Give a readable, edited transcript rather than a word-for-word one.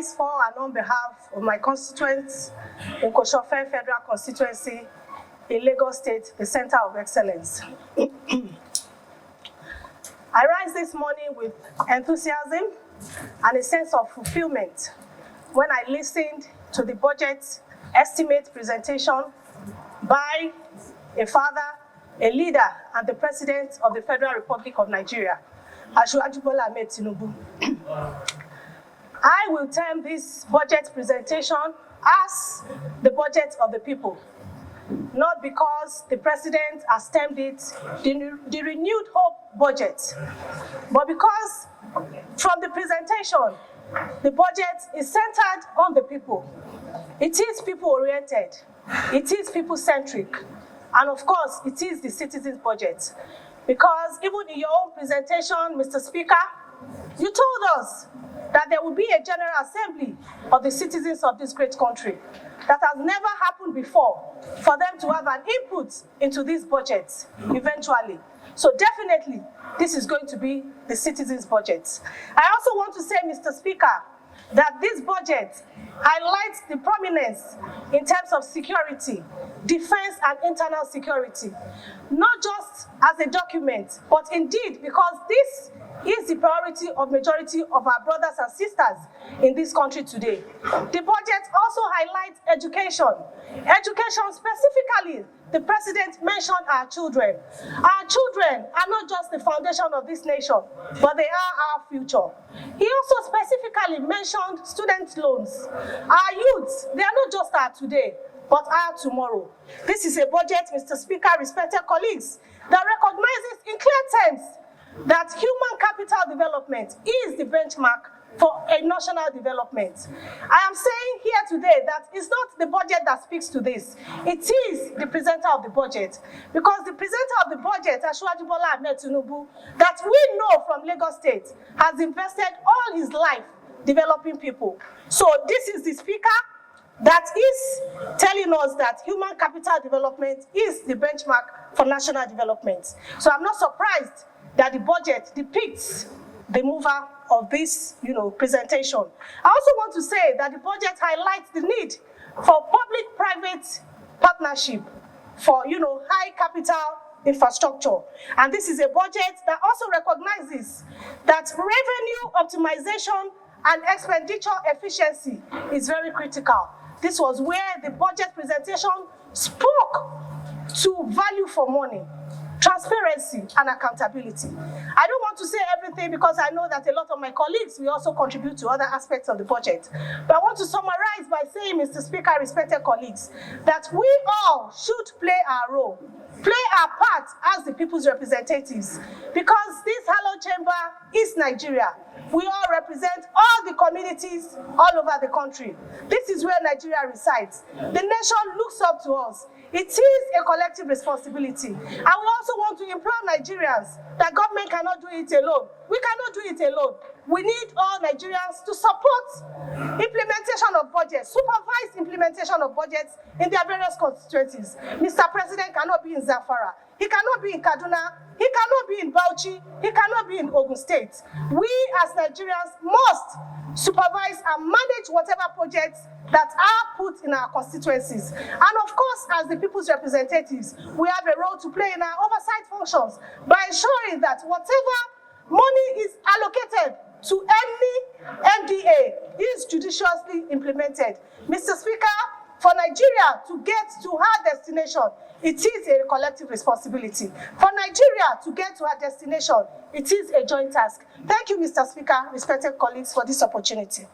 rise for and on behalf of my constituents in Koshofe Federal Constituency in Lagos State, the Center of Excellence. I rise this morning with enthusiasm and a sense of fulfillment when I listened to the budget estimate presentation by a father, a leader, and the President of the Federal Republic of Nigeria, President Bola Ahmed Tinubu. I will term this budget presentation as the budget of the people, not because the President has termed it the renewed hope budget, but because from the presentation, the budget is centered on the people. It is people-oriented, it is people-centric, and of course, it is the citizens' budget. Because even in your own presentation, Mr. Speaker, you told us that there will be a General Assembly of the citizens of this great country. That has never happened before, for them to have an input into this budget eventually. So definitely, this is going to be the citizens' budget. I also want to say, Mr. Speaker, that this budget highlights the prominence in terms of security, defense and internal security, not just as a document, but indeed because this is the priority of majority of our brothers and sisters in this country today. The budget also highlights education. Education specifically, the President mentioned our children. Our children are not just the foundation of this nation, but they are our future. He also specifically mentioned student loans. Our youths, they are not just our today, but our tomorrow. This is a budget, Mr. Speaker, respected colleagues, that recognizes in clear terms that human capital development is the benchmark for a national development. I am saying here today that it's not the budget that speaks to this. It is the presenter of the budget. Because the presenter of the budget, President Bola Ahmed Tinubu, that we know from Lagos State, has invested all his life developing people. So this is the speaker that is telling us that human capital development is the benchmark for national development. So I'm not surprised that the budget depicts the mover of this, presentation. I also want to say that the budget highlights the need for public-private partnership for, high capital infrastructure. And this is a budget that also recognizes that revenue optimization and expenditure efficiency is very critical. This was where the budget presentation spoke to value for money, transparency and accountability. I don't want to say everything because I know that a lot of my colleagues will also contribute to other aspects of the budget. But I want to summarize by saying, Mr. Speaker, respected colleagues, that we all should play our role, play our part as the people's representatives, because this hallowed chamber is Nigeria. We all represent all the communities all over the country. This is where Nigeria resides. The nation looks up to us. It is a collective responsibility. And we also want to implore Nigerians that government cannot do it alone. We cannot do it alone. We need all Nigerians to support implementation of budgets, supervise implementation of budgets in their various constituencies. Mr. President cannot be in Zamfara. He cannot be in Kaduna. He cannot be in Bauchi. He cannot be in Ogun State. We as Nigerians must supervise and manage whatever projects that are put in our constituencies. And of course, as the people's representatives, we have a role to play in our oversight functions by ensuring that whatever money is allocated to any MDA is judiciously implemented. Mr. Speaker, for Nigeria to get to her destination, it is a collective responsibility. For Nigeria to get to her destination, it is a joint task. Thank you, Mr. Speaker, respected colleagues, for this opportunity.